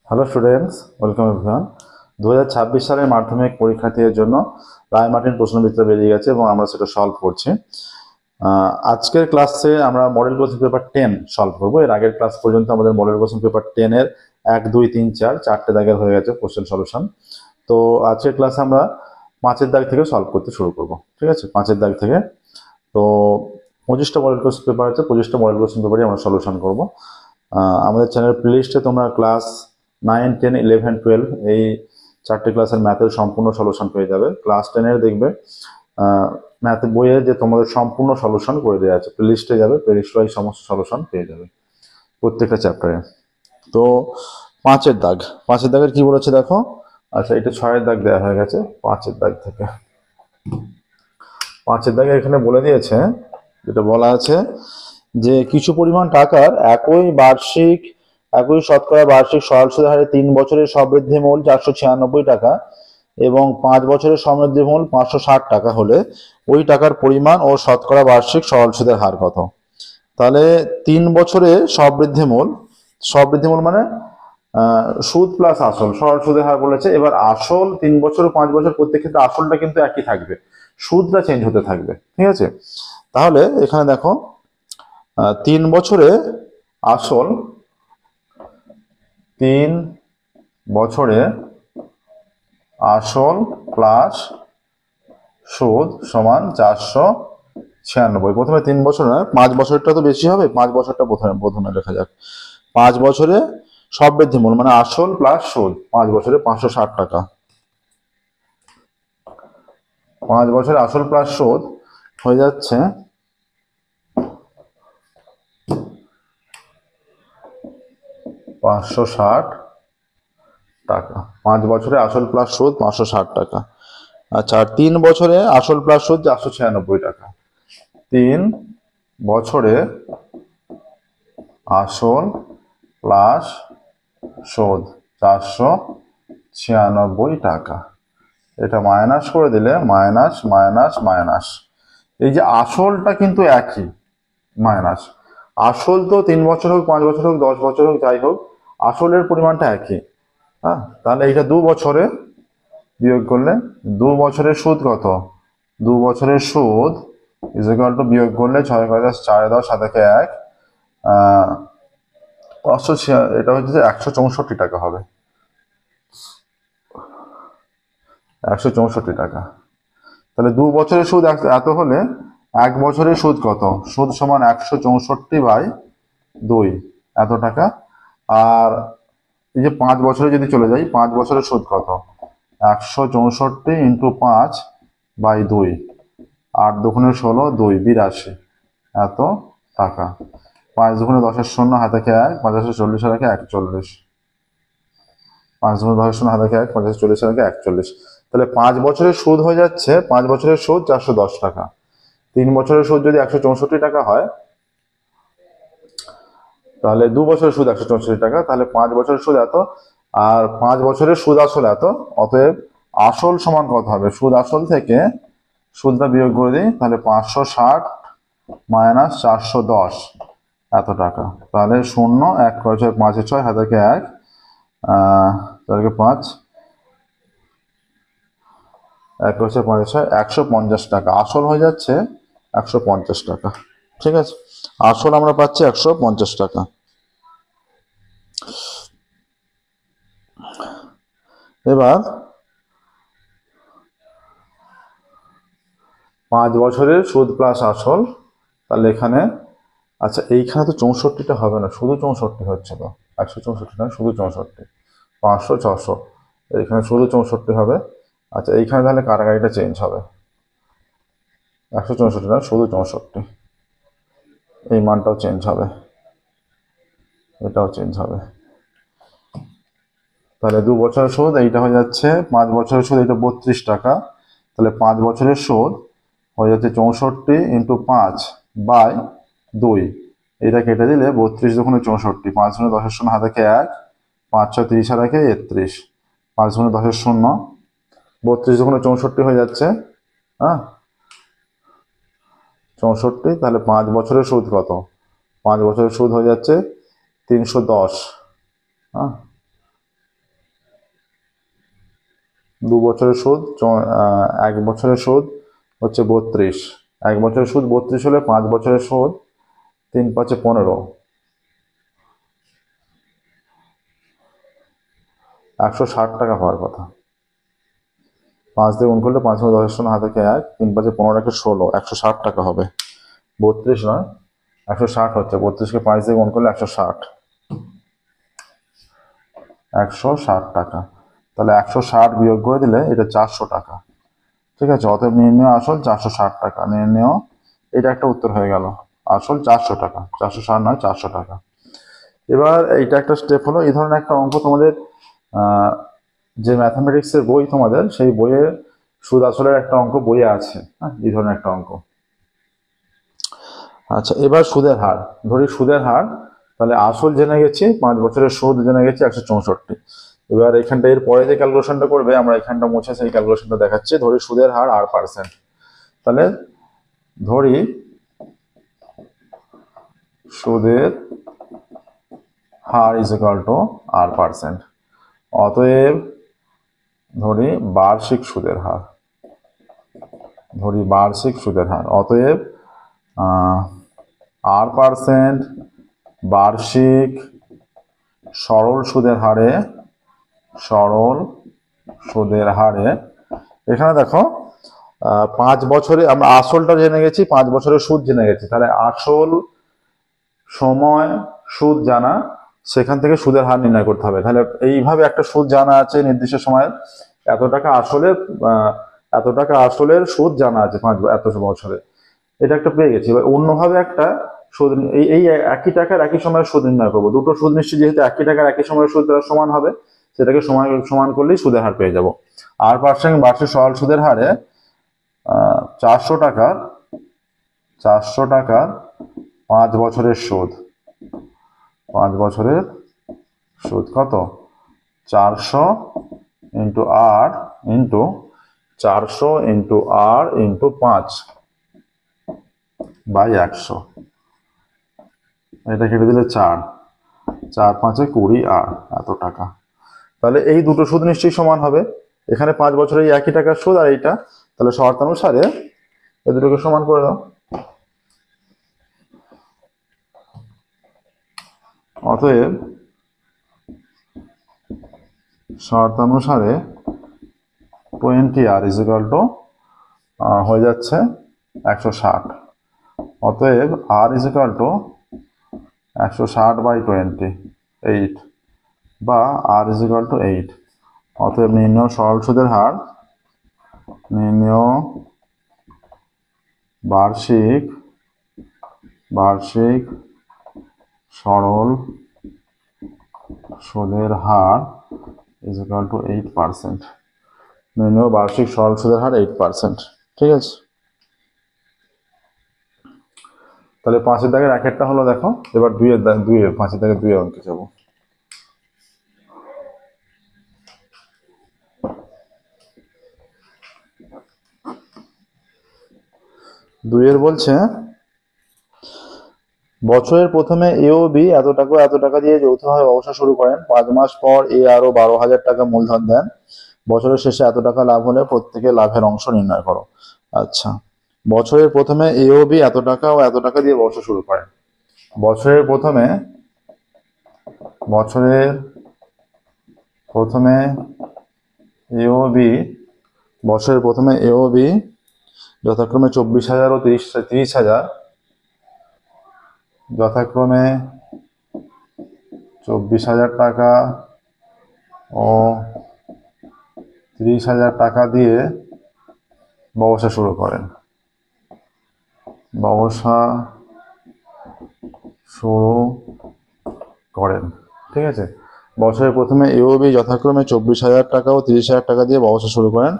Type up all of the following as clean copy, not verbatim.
Hello students, welcome everyone. 2026 সালের মাধ্যমিক পরীক্ষার্থীদের জন্য রায় মার্টিন প্রশ্নবিচিত্র বেরিয়ে গেছে এবং আমরা সেটা সলভ করছি। আজকের ক্লাসে আমরা মডেল কোশ্চেন পেপার 10 সলভ করবো। এর আগের ক্লাস পর্যন্ত আমাদের মডেল কোশ্চেন পেপার 10 এর 1, 2, 3, 4 চারটে দাগের হয়ে গেছে কোশ্চেন সলিউশন। তো আজকের ক্লাসে আমরা 5-এর দাগ থেকে সলভ করতে শুরু করব। ঠিক আছে, 5-এর দাগ থেকে। তো 25টা মডেল কোশ্চেন পেপার আছে, 25টা মডেল কোশ্চেন পেপারই আমরা সলিউশন করবো। আমাদের চ্যানেল প্লেলিস্টে তোমরা ক্লাস 9, 10, 11, 12 এই চারটে ক্লাসের ম্যাথের সম্পূর্ণ সলিউশন পেয়ে যাবে। ক্লাস 10 এর দেখবে ম্যাথ বইয়ে যে তোমাদের সম্পূর্ণ সলিউশন করে দেওয়া আছে, প্লেলিস্টে যাবে, প্লেলিস্টে এই সমস্ত সলিউশন পেয়ে যাবে প্রত্যেকটা চ্যাপ্টারে। তো 5-এর দাগের কি বলেছে দেখো। আচ্ছা, এটা 6-এর দাগ দেওয়া হয়ে গেছে। 5-এর দাগ থেকে 5-এর দাগে এখানে বলে দিয়েছে, যেটা বলা আছে যে কিছু পরিমাণ টাকার একই শতকরা বার্ষিক সরল সুদের হারে 3 বছরের সমৃদ্ধি মূল 496 টাকা এবং 5 বছরের সমৃদ্ধি মূল 560 টাকা হলে ওই টাকার পরিমাণ ও শতকরা বার্ষিক সরল সুদের হার কত? তাহলে 3 বছরে সমৃদ্ধি মূল মানে সুদ প্লাস আসল, সরল সুদের হার বলেছে। এবার আসল 3 বছর ও 5 বছর প্রত্যেক ক্ষেত্রে আসলটা কিন্তু একই থাকবে, সুদটা চেঞ্জ হতে থাকবে। ঠিক আছে, তাহলে এখানে দেখো 3 বছরে আসল, 3 বছরে আসল প্লাস সুদ সমান 496। প্রথমে 3 বছর নয়, 5 বছরটা তো বেশি হবে, 5 বছরটা প্রথমে লেখা যাক। 5 বছরে সমৃদ্ধি মূল মানে আসল প্লাস সুদ, 5 বছরে 560 টাকা। 5 বছরে আসল প্লাস সুদ হয়ে যাচ্ছে 560 টাকা। 5 বছরে আসল প্লাস সুদ 560 টাকা। আচ্ছা, আর 3 বছরে আসল প্লাস সুদ 496 টাকা। 3 বছরে আসল প্লাস সুদ 496 টাকা। এটা মাইনাস করে দিলে মাইনাস মাইনাস মাইনাস, এই যে আসলটা কিন্তু একই, মাইনাস আসল তো 3 বছর হোক, 5 বছর হোক, 10 বছর হোক, যাই হোক আসলের পরিমাণটা একই। হ্যাঁ, তাহলে এটা 2 বছরে বিয়োগ করলে 2 বছরের সুদ কত? 2 বছরের সুদ ইজ ইকুয়াল টু বিয়োগ করলে 6 × 4 = 7 × 1 এটা হচ্ছে 164 টাকা হবে। 164 টাকা। তাহলে 2 বছরের সুদ এত হলে 1 বছরের সুদ কত? সুদ সমান 164/2, এত টাকা। আর এই যে 5 বছরে যদি চলে যাই, 5 বছরের সুদ কত? 164 × 5/2, 8 দুগুণে 16, 2, 82, এত টাকা। 5 দুগুণে 10 এর 0, হাতে 1, 50 40 আর 41। 5 দুগুণে 10 এর 0, হাতে 1, 50 40 আর 41। তাহলে 5 বছরের সুদ হয়ে যাচ্ছে, 5 বছরের সুদ 410 টাকা। 3 বছরের সুদ যদি 164 টাকা হয়, তাহলে 2 বছরের সুদ 164 টাকা, তাহলে 5 বছরের সুদ এত, আর 5 বছরের সুদ আসল এত। অতএব আসল সমান কত হবে? সুদ আসল থেকে সুদটা বিয়োগ করে দিই, তাহলে 560 মাইনাস 410, এত টাকা। তাহলে 0, 1 × 6 = 5, 6 হাতে 1, 4 × 5, 1 × 6 = 5, 6, 150 টাকা আসল হয়ে যাচ্ছে। 150 টাকা। ঠিক আছে, আসল আমরা পাচ্ছি 150 টাকা। এবার 5 বছরের সুদ প্লাস আসল, তাহলে এখানে, আচ্ছা এইখানে তো 64টা হবে না, শুধু 64 হচ্ছে তো। 164 না, শুধু 64। 500, 600, এখানে শুধু 64 হবে। আচ্ছা, এইখানে তাহলে কাটাকাটিটা চেঞ্জ হবে। 164 না, শুধু 64, এই মানটাও চেঞ্জ হবে, এটাও চেঞ্জ হবে। তাহলে 2 বছরের সুদ এইটা হয়ে যাচ্ছে, 5 বছরের সুদ এটা 32 টাকা। তাহলে 5 বছরের সুদ হয়ে যাচ্ছে 64 × 5/2, এটা কেটে দিলে 32 দুগুণে 64, 5 গুণে 10 এর 0, হাতে 1, 5 6 30 আর 1 31, 5 গুণে 10 এর 0, 32 দুগুণে 64 হয়ে যাচ্ছে। হ্যাঁ, 64। তাহলে 5 বছরের সুদ কত? 5 বছরের সুদ হয়ে যাচ্ছে 310। হ্যাঁ, 2 বছরের সুদ 1 বছরের সুদ হচ্ছে 32, 1 বছরের সুদ 32 হলে 5 বছরের সুদ 3 5 15, 160 টাকা হওয়ার কথা। 5 দিয়ে গুণ করলে 5 10 শূন্য হাতে 1, 3 5 15 16, 160 টাকা হবে। 32 নয়, 160 হচ্ছে। 32কে 5 দিয়ে গুণ করলে 160, 160 টাকা। তাহলে 160 বিয়োগ করে দিলে এটা 400 টাকা। ঠিক আছে, অতএব নির্ণয় আসল 460 টাকা। নির্ণয়, এটা একটা উত্তর হয়ে গেল। আসল 400 টাকা, 460 নয় 400 টাকা। এবার এইটা একটা স্টেপ হলো। এই ধরনের একটা অঙ্ক তোমাদের যে ম্যাথামেটিক্সের বই তোমাদের, সেই বইয়ে সুদ আসলের একটা অঙ্ক বইয়ে আছে। হ্যাঁ, এই ধরনের একটা অঙ্ক। আচ্ছা, এবার সুদের হার ধরি। সুদের হার, তাহলে আসল জেনে গেছি, 5 বছরের সুদ জেনে গেছি 164। এবার এখানটা এর পরে যে ক্যালকুলেশনটা করবে, আমরা এখানটা মুছে সেই ক্যালকুলেশনটা দেখাচ্ছি। ধরি সুদের হার R%। তাহলে ধরি সুদের her is equal two R%। অতএব ধরি বার্ষিক সুদের হার, ধরি বার্ষিক সুদের হার। অতএব R% বার্ষিক সরল সুদের হারে, সরল সুদের হারে। এখানে দেখো 5 বছরে আমরা আসলটা জেনে গেছি, 5 বছরের সুদ জেনে গেছি। তাহলে আসল, সময়, সুদ জানা, সেখান থেকে সুদের হার নির্ণয় করতে হবে। তাহলে এইভাবে একটা সুদ জানা আছে নির্দিষ্ট সময়ে, এত টাকা আসলে, এত টাকা আসলের সুদ জানা আছে এত বছরে, এটা একটা পেয়ে গেছি। এবার অন্যভাবে একটা সুদ, এই একই টাকার একই সময়ের সুদ নির্ণয় করবো। দুটো সুদ নিশ্চয়ই যেহেতু একই টাকার একই সময়ের সুদ তারা সমান হবে, সেটাকে সমান করলেই সুদের হার পেয়ে যাব। R% বার্ষিক সরল সুদের হারে 400 টাকার 5 বছরের সুদ, 5 বছরের সুদ কত? 400 into R into 400 into R into 5 by 100। এটা কেটে দিলে 4, 4 5 20 R, এত টাকা। তাহলে এই দুটো সুদ নিশ্চয়ই সমান হবে। এখানে 5 বছরের এই একই টাকার সুদ, আর এইটা, তাহলে শর্তানুসারে এই দুটোকে সমান করে দাও। অতএব শর্তানুসারে 20R ইজ ইকুয়াল টু হয়ে যাচ্ছে 160। অতএব R is equal to 160 by 28, বা R ইজ ইকুয়াল টু 8। অতএব নির্ণয় সরল সুদের হার, নির্ণয় বার্ষিক সরল সুদের হার ইজ ইকুয়াল টু 8%। নির্ণয় বার্ষিক সরল সুদের হার 8%। ঠিক আছে, তাহলে 5-এর দাগের একটা হলো। দেখো এবার 2-এর 5-এর দাগের 2 অঙ্কে যাবো। দুইয়ের বলছে বছরের প্রথমে এ ও বি এত টাকা দিয়ে যৌথভাবে ব্যবসা শুরু করেন। 5 মাস পর এ আরো 12,000 টাকা মূলধন দেন। বছরের শেষে এত টাকা লাভ হলে প্রত্যেকে লাভের অংশ নির্ণয় করো। আচ্ছা, বছরের প্রথমে এ ও বি এত টাকা দিয়ে ব্যবসা শুরু করেন। বছরের প্রথমে এ ও বি, বছরের প্রথমে এ ও বি যথাক্রমে 24,000 ও 30,000, যথাক্রমে 24,000 টাকা ও 30,000 টাকা দিয়ে ব্যবসা শুরু করেন। ঠিক আছে, বছরের প্রথমে এ ও বি যথাক্রমে 24,000 টাকা ও 30,000 টাকা দিয়ে ব্যবসা শুরু করেন।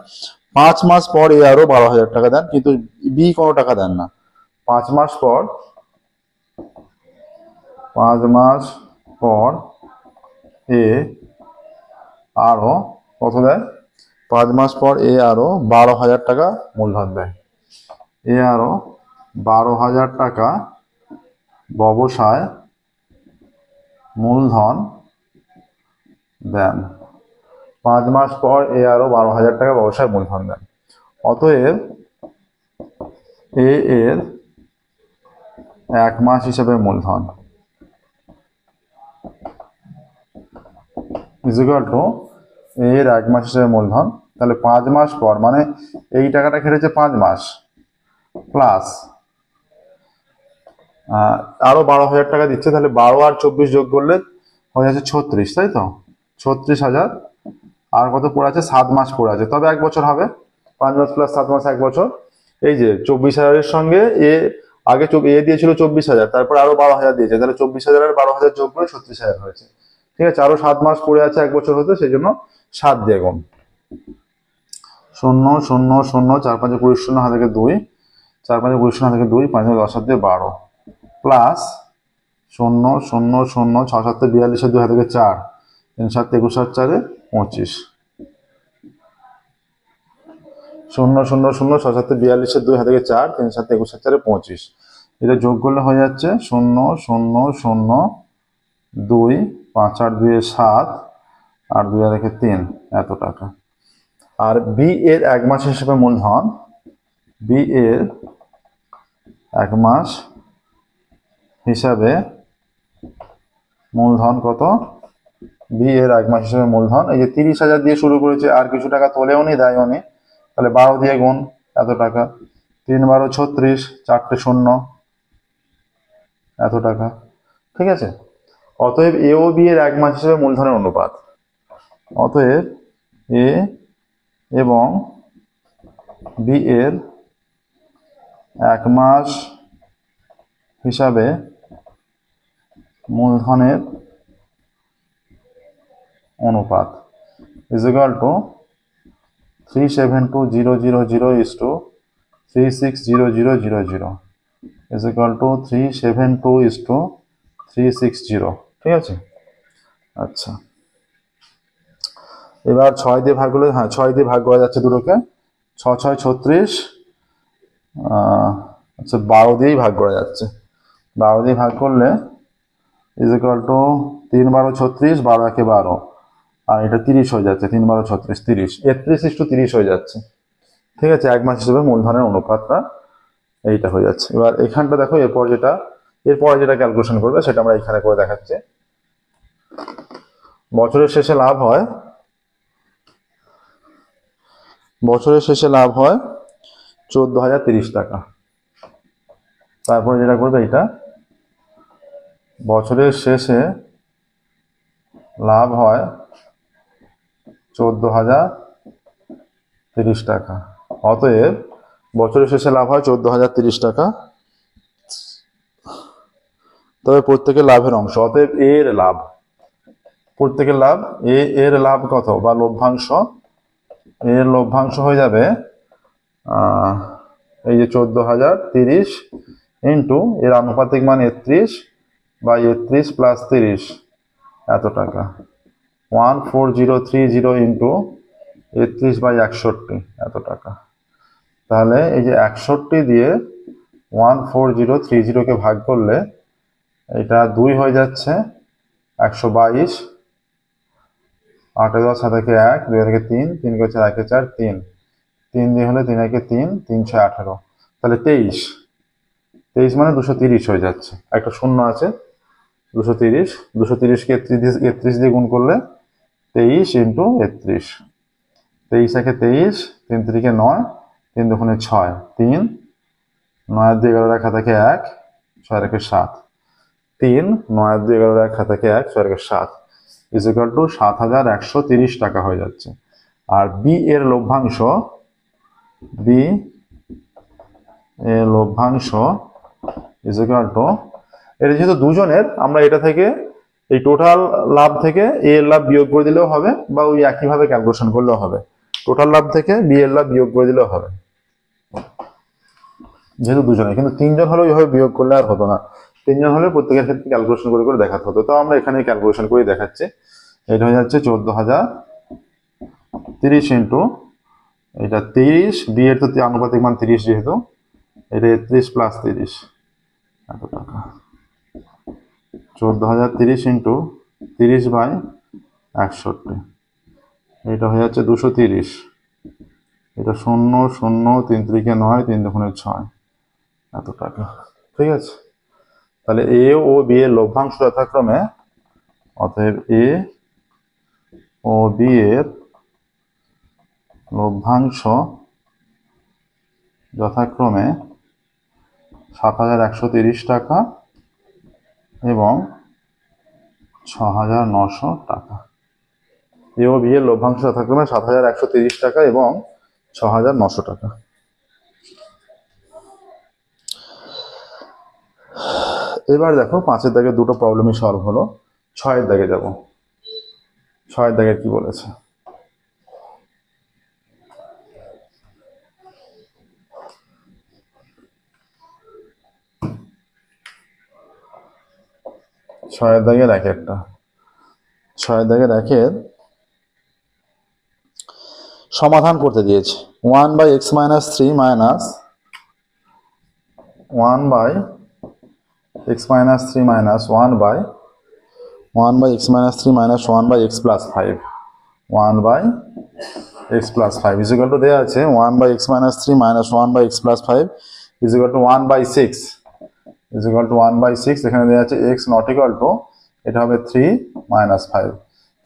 5 মাস পর এ আরো 12,000 টাকা দেন, কিন্তু বি কোনো টাকা দেন না। 5 মাস পর এ আরো কত দেয়? 5 মাস পর এ আরো 12,000 টাকা মূলধন দেয়। এ আরো 12,000 টাকা ব্যবসায় মূলধন দেন। 5 মাস পর এ আরো 12,000 টাকা ব্যবসায় মূলধন দেন। অতএব এ এর 1 মাস হিসেবে মূলধন ইজ ইকুয়াল টু এর 1 মাস হিসেবে মূলধন। তাহলে 5 মাস পর মানে এই টাকাটা খেটেছে 5 মাস প্লাস আরো 12,000 টাকা দিচ্ছে, তাহলে 12 আর 24 যোগ করলে হয়ে যাচ্ছে 36, তাই তো? 36,000। আর কত পড়ে আছে? 7 মাস পড়ে আছে, তবে 1 বছর হবে। 5 মাস প্লাস 7 মাস 1 বছর। এই যে 24,000 সঙ্গে এ আগে এ দিয়েছিল 24,000, তারপর আরো 12,000 দিয়েছে, তাহলে 24,000 আর 12,000 যোগ করে 36,000 হয়েছে। ঠিক আছে, আরো 7 মাস পড়ে আছে 1 বছর হতে, সেই জন্য 7 দিয়ে গুণ। 0 0 0 4 5 20 0 হাত থেকে 2, 4 5 20 হাত থেকে 2, 5 10 হাত দিয়ে 12 প্লাস 0 0 0 6 7 42 2 হাত থেকে 4, 3 7 21 4 4 25। 0 0 0 6 7 42 2 হাত থেকে 4, 3 7 21 4 25। এটা যোগ করলে হয়ে যাচ্ছে 0 0 0 2 5 8 2 7 আর 2 রেখে 3, এত টাকা। আর বি এর 1 মাস হিসেবে মূলধন, বি এর 1 মাস হিসাবে মূলধন কত? বি এর 1 মাস হিসেবে মূলধন এই যে 30,000 দিয়ে শুরু করেছে, আর কিছু টাকা তোলেও নি দেয়ও নি, তাহলে 12 দিয়ে গুণ, এত টাকা। 3 12 36, 4টে 0, এত টাকা। ঠিক আছে, অতএব এ ও বি এর 1 মাস হিসেবে মূলধনের অনুপাত। অতএব এ এবং বি এর 1 মাস হিসাবে মূলধনের অনুপাত is equal two 372,000 is equal two 372:360। ঠিক আছে, আচ্ছা এবার 6 দিয়ে ভাগ করলে, হ্যাঁ 6 দিয়ে ভাগ করা যাচ্ছে দুটোকে, 6 6 36, আচ্ছা 12 দিয়েই ভাগ করা যাচ্ছে। 12 দিয়ে ভাগ করলে ইজ ইকুয়াল টু 3 12 36, 12 1 12, আর এটা 30 হয়ে যাচ্ছে। 3 12 36 30, 31:30 হয়ে যাচ্ছে। ঠিক আছে, 1 মাস হিসেবে মূলধনের অনুপাতটা এইটা হয়ে যাচ্ছে। এবার এখানটা দেখো, এরপরে যেটা ক্যালকুলেশন করবে সেটা আমরা এখানে করে দেখাচ্ছি। বছরের শেষে লাভ হয় 14,030 টাকা। তারপরে যেটা করবে, এটা বছরের শেষে লাভ হয় 14,030 টাকা। অতএব বছরের শেষে লাভ হয় 14,030 টাকা, তবে প্রত্যেকের লাভের অংশ। অতএব এর লাভ, প্রত্যেকের লাভ, এর লাভ কত বা লভ্যাংশ, এর লভ্যাংশ হয়ে যাবে এই যে 14,030 ইন্টু এর আনুপাতিক মান 31 বা 31 প্লাস 30, এত টাকা। 14030 ইন্টু 31/61, এত টাকা। তাহলে এই যে 61 দিয়ে 14030 কে ভাগ করলে এটা 2 হয়ে যাচ্ছে, 122, 8 10 হাতে 1, 2 থেকে 3, 3 কে 4 1 4 3, 3 দিয়ে হলে 3 1 3, 3 6 18, তাহলে 23 মানে 230 হয়ে যাচ্ছে। একটা শূন্য আছে, 230, 230 কে 31 দিয়ে গুণ করলে 23 ইন্টু 31, 23 একে 23, 3 3 9, 3 2 6, 3 9 2 11 রেখা থেকে 1, 6 রেখে 7, 3 9 2 11 রেখা থেকে 1, 6 রেখে 7 ইজ ইকুয়াল টু 7,130 টাকা হয়ে যাচ্ছে। আর বি এর লভ্যাংশ, বি এর লভ্যাংশ ইজ ইকুয়াল টু, এটা যেহেতু দুজনের, আমরা এটা থেকে এই টোটাল লাভ থেকে এ এর লাভ বিয়োগ করে দিলেও হবে, বা ওই একইভাবে ক্যালকুলেশন করলেও হবে। টোটাল লাভ থেকে বি এর লাভ বিয়োগ করে দিলেও হবে, যেহেতু দুজনে। কিন্তু 3 জন হলে ওইভাবে বিয়োগ করলে আর হতো না, 3 জন হলে প্রত্যেকের ক্ষেত্রে ক্যালকুলেশন করে করে দেখাতে হতো। তো আমরা এখানে ক্যালকুলেশন করে দেখাচ্ছি। এটা হয়ে যাচ্ছে 14,030 ইন্টু এটা 30, বি এর তো আনুপাতিক মান 30 যেহেতু, এটা 31 প্লাস 30, এত টাকা। 14,030 ইন্টু 30/61, এটা হয়ে যাচ্ছে 230, এটা 0 0 3 3 9 3 2 6, এত টাকা। ঠিক আছে, তাহলে এ ও বি এর লভ্যাংশ যথাক্রমে, অতএব এ ও বি এর লভ্যাংশ যথাক্রমে 7130 টাকা এবং 6900 টাকা। এ ও বি এর লভ্যাংশ যথাক্রমে 7130 টাকা এবং 6900 টাকা। এবার দেখো 5-এর দাগে দুটো প্রবলেমই সলভ হলো। 6-এর দাগে যাব। 6-এর দাগে কি বলেছে? ছয়ের দাগের একটা 6-এর দাগের একের সমাধান করতে দিয়েছে। 1/x - 3 minus 1/x - 3 minus 1/x - 3 minus 1/x plus 5, 1/x plus 5 is equal to দেওয়া আছে 1/x - 3 minus 1/x plus 5 is equal to 1/6 is equal to 1/6। এখানে দেওয়া আছে x not equal to, এটা হবে 3 minus 5।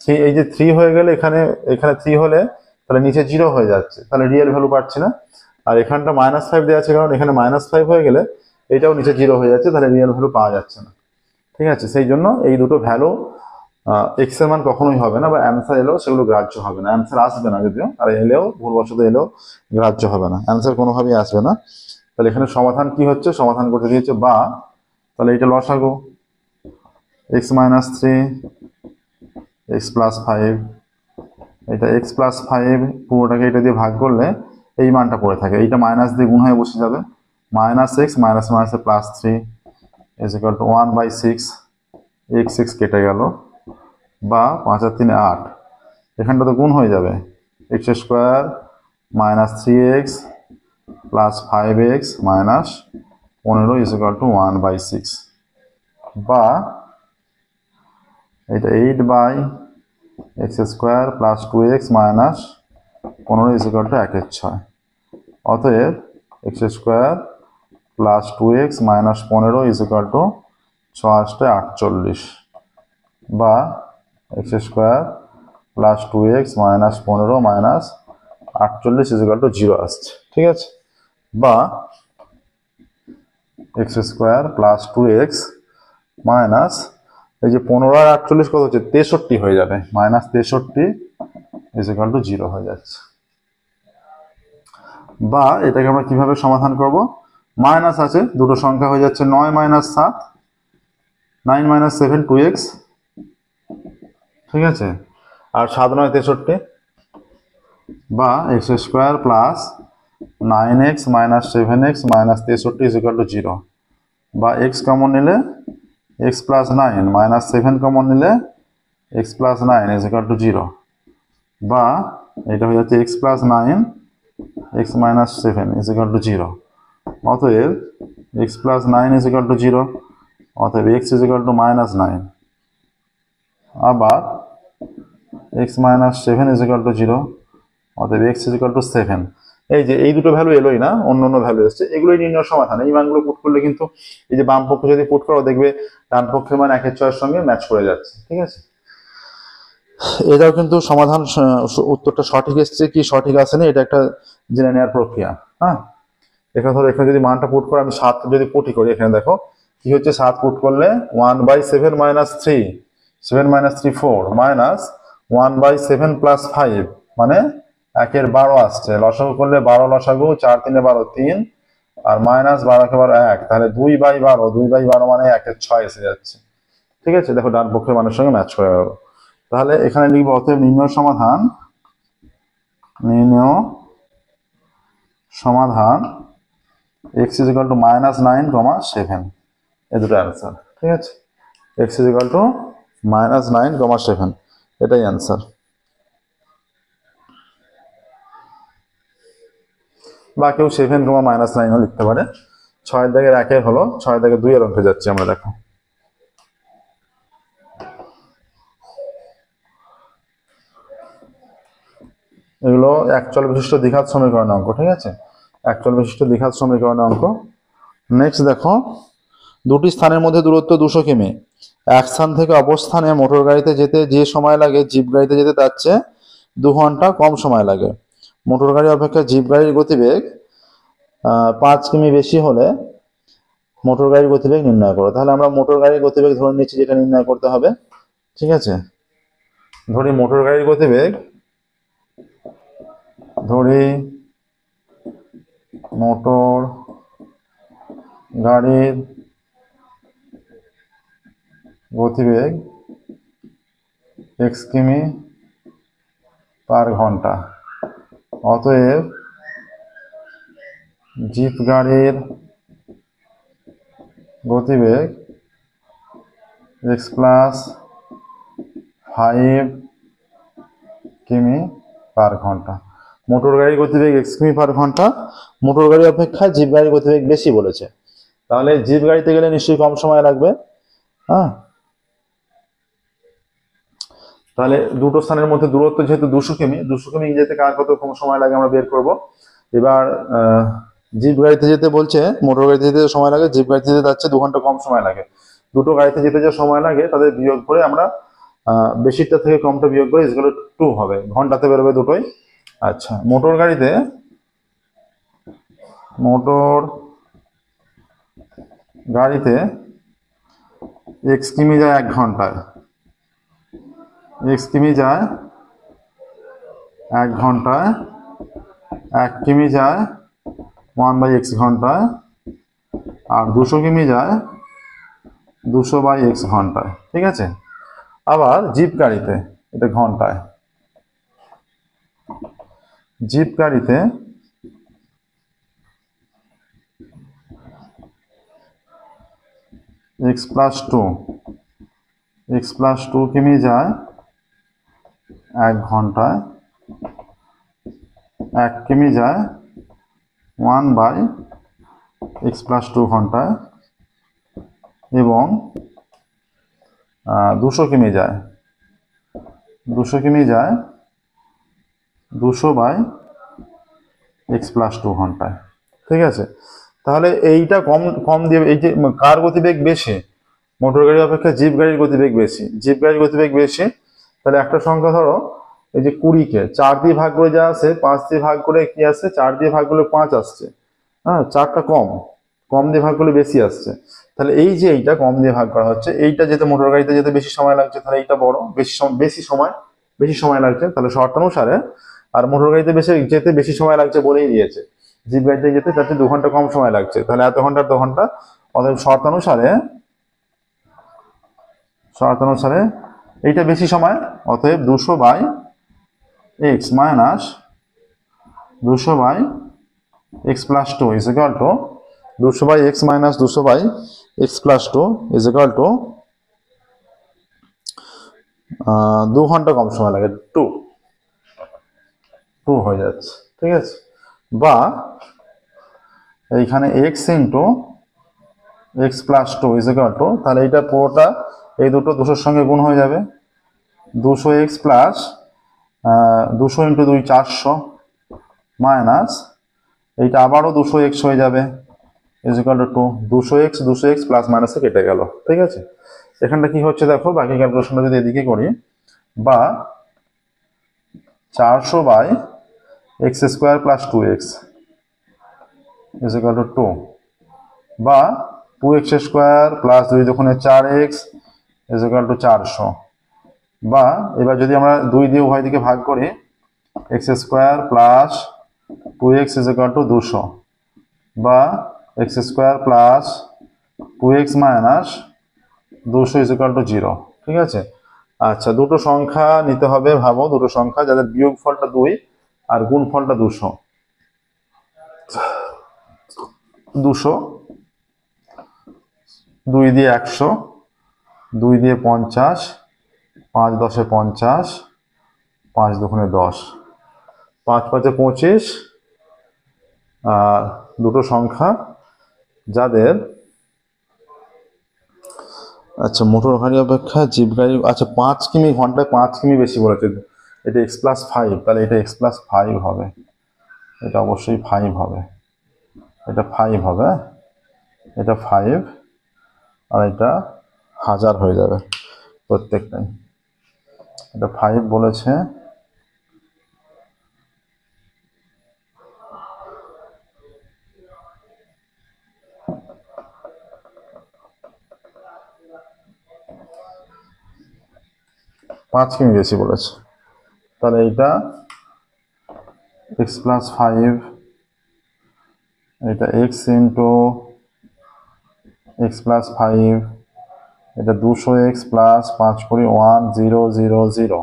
3, এই যে 3 হয়ে গেলে এখানে 3 হলে তাহলে নিচে 0 হয়ে যাচ্ছে, তাহলে রিয়েল ভ্যালু পাচ্ছি না। আর এখানটা -5 দেওয়া আছে, কারণ এখানে -5 হয়ে গেলে এটাও নিচে 0 হয়ে যাচ্ছে, তাহলে রিয়েল ভ্যালু পাওয়া যাচ্ছে না। ঠিক আছে, সেই জন্য এই দুটো ভ্যালু এক্স এর মান কখনোই হবে না, বা অ্যান্সার এলেও সেগুলো গ্রাহ্য হবে না। অ্যান্সার আসবে না যদিও, আর এলেও ভুলবশত এলেও গ্রাহ্য হবে না, অ্যান্সার কোনোভাবেই আসবে না। তাহলে এখানে সমাধান কি হচ্ছে? সমাধান করতে দিয়েছে বা, তাহলে এটা লসাগু x - 3 x plus 5, এটা x plus 5 পুরোটাকে এটা দিয়ে ভাগ করলে এই মানটা পড়ে থাকে, এইটা মাইনাস দিয়ে গুণ হয়ে বসে যাবে, -x মাইনাস মাইনাসে +3 is equal to 1/6, x কেটে গেল, বা 5 আর 3 8, এখানটা তো গুণ হয়ে যাবে, x square minus 3x plus 5x minus 15 is equal to 1/6, বা এটা 8/x square plus 2x minus 15 is equal to 1/6। অতএব x square plus 2x minus 15 is equal to 6 48, বা x square plus 2x minus 15 minus 48 is equal to 0 আসছে। ঠিক আছে, বা x square plus 2x minus, এই যে 15 আর 48 কত হচ্ছে? 63 হয়ে যাবে, -63 is equal to 0 হয়ে যাচ্ছে। বা এটাকে আমরা কিভাবে সমাধান করব? মাইনাস আছে, দুটো সংখ্যা হয়ে যাচ্ছে 9 - 7, 9 - 7 2x, ঠিক আছে, আর 7 9 63, বা x square plus 9x minus 7x minus 63 is equal to 0, বা x কমন নিলে x plus 9 মাইনাস 7 কমন নিলে x plus 9 is equal to 0, বা এটা হয়ে যাচ্ছে x plus 9 x minus 7 is equal to 0। অতএব x plus 9 is equal to 0, অতএব x is equal to -9, আবার x minus 7 is equal to 0, অতএব x is equal to 7। এই যে এই দুটো ভ্যালু এলোই না, অন্য ভ্যালু এসছে, এগুলোই নির্ণয় সমাধান। এই মানগুলো পুট করলে কিন্তু, এই যে বাম পক্ষে যদি পুট করো দেখবে ডান পক্ষের মান 1/6 এর সঙ্গে ম্যাচ করে যাচ্ছে। ঠিক আছে, এটাও কিন্তু সমাধান, উত্তরটা সঠিক এসছে কি সঠিক আসেনি, এটা একটা জেনে নেওয়ার প্রক্রিয়া। হ্যাঁ, এখানে ধরো, এখানে যদি মানটা পুট করে আমি 7 যদি পুটই করি, এখানে দেখো কি হচ্ছে, 7 পুট করলে 1/7 minus 3, 7 minus 3 4, মাইনাস 1/7 plus 5, মানে 1 12 আসছে, লসাগু করলে 12 লসাগু, 4 3 12 3, আর মাইনাস 12 কে 12 1, তাহলে 2/12, 2/12 মানে 1/6 এসে যাচ্ছে। ঠিক আছে, দেখো ডান পক্ষের মানের সঙ্গে ম্যাচ করে গেল। তাহলে এখানে লিখবো অতএব নির্ণয় সমাধান x is equal to -9, 7, এই দুটো অ্যান্সার। ঠিক আছে, x is equal to -9, 7, এটাই অ্যান্সার। বা কেউ 7, -9ও লিখতে পারে। 6 দাগের 1 হলো, 6 দাগের 2 এর অঙ্কে যাচ্ছি আমরা। দেখো এগুলো একচল বিশিষ্ট দ্বিঘাত সমীকরণের অঙ্ক, ঠিক আছে, একচল বিশিষ্ট দ্বিঘাত সমীকরণের অঙ্ক। নেক্সট দেখো, দুটি স্থানের মধ্যে দূরত্ব 200 কিমি। এক স্থান থেকে অপর স্থানে মোটর গাড়িতে যেতে যে সময় লাগে জিপ গাড়িতে যেতে তার চেয়ে 2 ঘন্টা কম সময় লাগে। মোটর গাড়ি অপেক্ষা জিপ গাড়ির গতিবেগ 5 কিমি বেশি হলে মোটর গাড়ির গতিবেগ নির্ণয় করো। তাহলে আমরা মোটর গাড়ির গতিবেগ ধরে নিচ্ছি, যেটা নির্ণয় করতে হবে, ঠিক আছে। ধরি মোটর গাড়ির গতিবেগ, ধরি মোটর গাড়ির গতিবেগ x কিমি পার ঘন্টা। অতএব জিপ গাড়ির গতিবেগ x প্লাস 5 কিমি পার ঘন্টা। মোটর গাড়ির গতিবেগ x কিমি পার ঘন্টা, মোটর গাড়ি অপেক্ষা জিপ গাড়ির গতিবেগ বেশি বলেছে, তাহলে জিপ গাড়িতে গেলে নিশ্চয়ই কম সময় লাগবে। হ্যাঁ, তাহলে দুটো স্থানের মধ্যে দূরত্ব যেহেতু 200 কিমি, 200 কিমি যেতে কার কত কম সময় লাগে আমরা বের করব। এবার জিপ গাড়িতে যেতে বলছে, মোটর গাড়িতে যেতে সময় লাগে, জিপ গাড়িতে যেতে যাচ্ছে 2 ঘন্টা কম সময় লাগে। দুটো গাড়িতে যেতে যে সময় লাগে তাদের বিয়োগ করে আমরা বেশিটা থেকে কমটা বিয়োগ করে ইজগুলো 2 হবে, ঘন্টাতে বেরোবে দুটোই। আচ্ছা, মোটর গাড়িতে x কিমি যায় 1 ঘন্টায়, x কিমি যায় 1 ঘন্টায়, 1 কিমি যায় 1/x ঘন্টায়, আর 200 কিমি যায় 200/x ঘন্টায়, ঠিক আছে। আবার জিপ গাড়িতে, এটা ঘন্টায়, জিপ গাড়িতে x প্লাস 2 কিমি যায় 1 ঘন্টায়, 1 কিমি যায় 1/x প্লাস 2 ঘন্টায়, এবং 200 কিমি যায় 200/x প্লাস 2 ঘন্টায়, ঠিক আছে। তাহলে এইটা কম দিয়ে, এই যে কার গতিবেগ বেশি, মোটর গাড়ি অপেক্ষা জিপ গাড়ির গতিবেগ বেশি, জিপ গাড়ির গতিবেগ বেশি। তাহলে একটা সংখ্যা ধরো, এই যে 20-কে 4 দিয়ে ভাগ করে যা আছে, 5 দিয়ে ভাগ করে কি আসছে, 4 দিয়ে ভাগ করলে 5 আসছে। হ্যাঁ, 4টা কম দিয়ে ভাগ করলে বেশি আসছে। তাহলে এই যে এইটা কম দিয়ে ভাগ করা হচ্ছে, এইটা যেতে মোটর গাড়িতে যেতে বেশি সময় লাগছে, তাহলে এইটা বড়, বেশি সময় লাগছে, তাহলে শর্ত অনুসারে। আর মোটর গাড়িতে যেতে বেশি সময় লাগছে বলেই দিয়েছে, জিপ গাড়িতে যেতে তাতে 2 ঘন্টা কম সময় লাগছে, তাহলে এত ঘন্টা 2 ঘন্টা। অতএব শর্ত অনুসারে এইটা বেশি সময়, অতএব 200/x minus 200/x plus 2 is equal two 200/x minus 200/x plus 2 is equal two 2 ঘন্টা কম সময় লাগে, 2 হয়ে যাচ্ছে, ঠিক আছে। বা এইখানে x into x plus 2 is equal two, তাহলে এইটা পুরোটা এই দুটো 200-র সঙ্গে গুণ হয়ে যাবে, 200x প্লাস 200 ইন্টু 2 400 মাইনাস এইটা আবারও 200x হয়ে যাবে is equal two 2 200x plus মাইনাসে কেটে গেল, ঠিক আছে। এখানটা কি হচ্ছে দেখো, বাকি ক্যালকুলেশনটা যদি এদিকে করি, বা 400/x square plus 2x is equal two 2, বা 2x স্কোয়ার প্লাস 2 দুগুণে 4x ইজ ইকুয়াল টু 400, বা এবার যদি আমরা 2 দিয়ে উভয় দিকে ভাগ করি, x square plus 2x is equal two 200, বা x square plus 2x minus 200 is equal two 0, ঠিক আছে। আচ্ছা, দুটো সংখ্যা নিতে হবে, ভাবো দুটো সংখ্যা যাদের বিয়োগ ফলটা 2 আর গুণ ফলটা 200। 2 দিয়ে 100, 2 দিয়ে 50, 5 10 50, 5 দুগুণে 10, 5 5 25। আর দুটো সংখ্যা যাদের, আচ্ছা মোটর গাড়ি অপেক্ষা জিপ গাড়ি, আচ্ছা 5 কিমি ঘন্টায় 5 কিমি বেশি বলেছে, এটা x+5, তাহলে এটা x+5 হবে, এটা অবশ্যই 5 হবে, এটা 5 হবে, এটা 5 আর এটা 1000 হয়ে যাবে প্রত্যেকটাই। এটা 5 বলেছে, পাঁচ কিমি বেশি বলেছে, তাহলে এইটা x+5, এটা x ইন্টু x+5, এটা 200x প্লাস 5 করি 1000,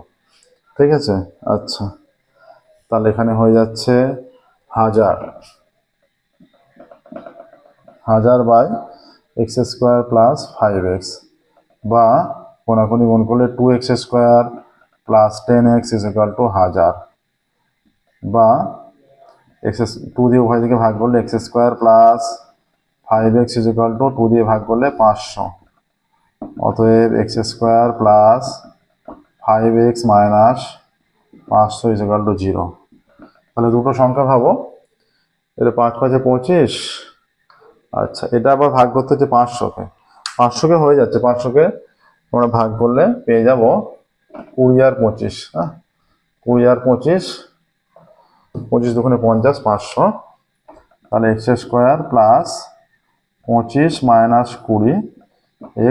ঠিক আছে। আচ্ছা, তাহলে এখানে হয়ে যাচ্ছে 1000 বাই x² প্লাস 5x, বা কোনাকুনি গুণ করলে 2x² প্লাস 10x = 1000, বা x2 দিয়ে উভয় দিকে ভাগ করলে x² প্লাস 5x = 2 দিয়ে ভাগ করলে 500, অতএব x² প্লাস 5x মাইনাস 500 = 0। তাহলে দুটো সংখ্যা ভাবো, এটা 5 5 25। আচ্ছা, এটা আবার ভাগ করতে হচ্ছে 500কে, 500কে হয়ে যাচ্ছে, 500কে আমরা ভাগ করলে পেয়ে যাব 20 আর 25, হ্যাঁ 20 আর 25, 25 দুগুণে 50, 500, তাহলে x² plus 25 minus 20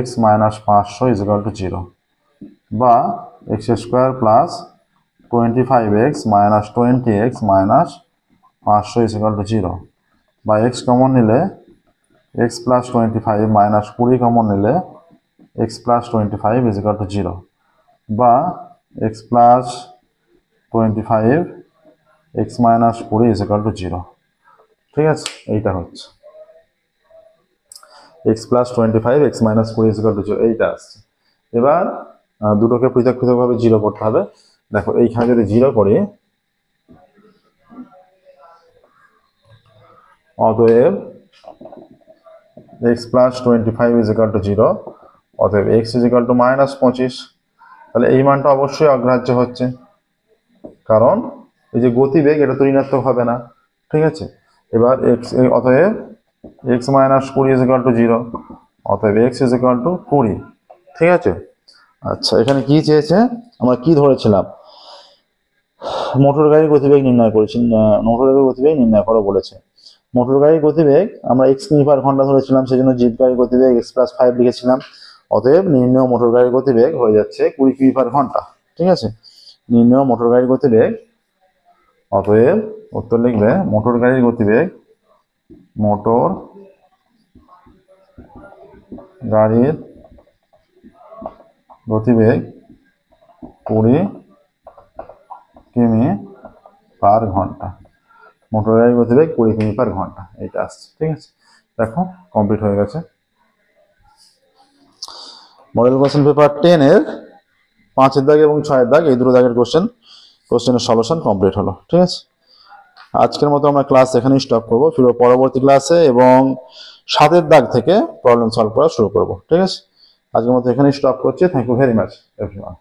x minus 500 = 0, বা x² plus 25x minus 20x minus 500 = 0, বা x কমন নিলে x প্লাস 25 মাইনাস 20 কমন নিলে x প্লাস 25 = 0, বা x প্লাস 25 x মাইনাস 20 = 0, ঠিক আছে। এইটা হচ্ছে x প্লাস 25 x মাইনাস 20 = 0, এইটা আসছে। এবার দুটোকে পৃথক পৃথকভাবে 0 করতে হবে। দেখো এইখানে যদি 0 করি, অতএব x প্লাস 25 = 0, অতএব x = মাইনাস 25। তাহলে এই মানটা অবশ্যই অগ্রাহ্য হচ্ছে, কারণ এই যে গতিবেগ এটা তো ঋণাত্মক হবে না, ঠিক আছে। এবার অতএব x মাইনাস 20 = 0, অতএব x = 20, ঠিক আছে। আচ্ছা, এখানে কি চেয়েছে, আমরা কি ধরেছিলাম, মোটর গাড়ির গতিবেগ নির্ণয় করেছি, মোটর গাড়ির গতিবেগ নির্ণয় করো বলেছে। মোটর গাড়ির গতিবেগ আমরা x কিমি/ঘন্টা ধরেছিলাম, সেজন্য জিপ গাড়ির গতিবেগ x+5 লিখেছিলাম। অতএব নির্ণয় মোটর গাড়ির গতিবেগ হয়ে যাচ্ছে 20 কিমি/ঘন্টা, ঠিক আছে। নির্ণয় মোটর গাড়ির গতিবেগ, অতএব উত্তর লিখবে মোটর গাড়ির গতিবেগ, মোটর গাড়ির গতিবেগ 20 কিমি/ঘন্টা, মোটর গাড়ির গতিবেগ 20 কিমি/ঘন্টা, এটা আসছে, ঠিক আছে। দেখো কমপ্লিট হয়ে গেছে। মডেল কোশ্চেন পেপার 10 এর 5 দাগ এবং 6 দাগ, এই দুটো দাগের কোশ্চেনের সলিউশন কমপ্লিট হলো, ঠিক আছে। আজকের মতো আমরা ক্লাস এখানেই স্টপ করবো, ফিরে পরবর্তী ক্লাসে এবং 7 দাগ থেকে প্রবলেম সলভ করা শুরু করব, ঠিক আছে। আজকের মতো এখানেই স্টপ করছি। Thank you very much everyone.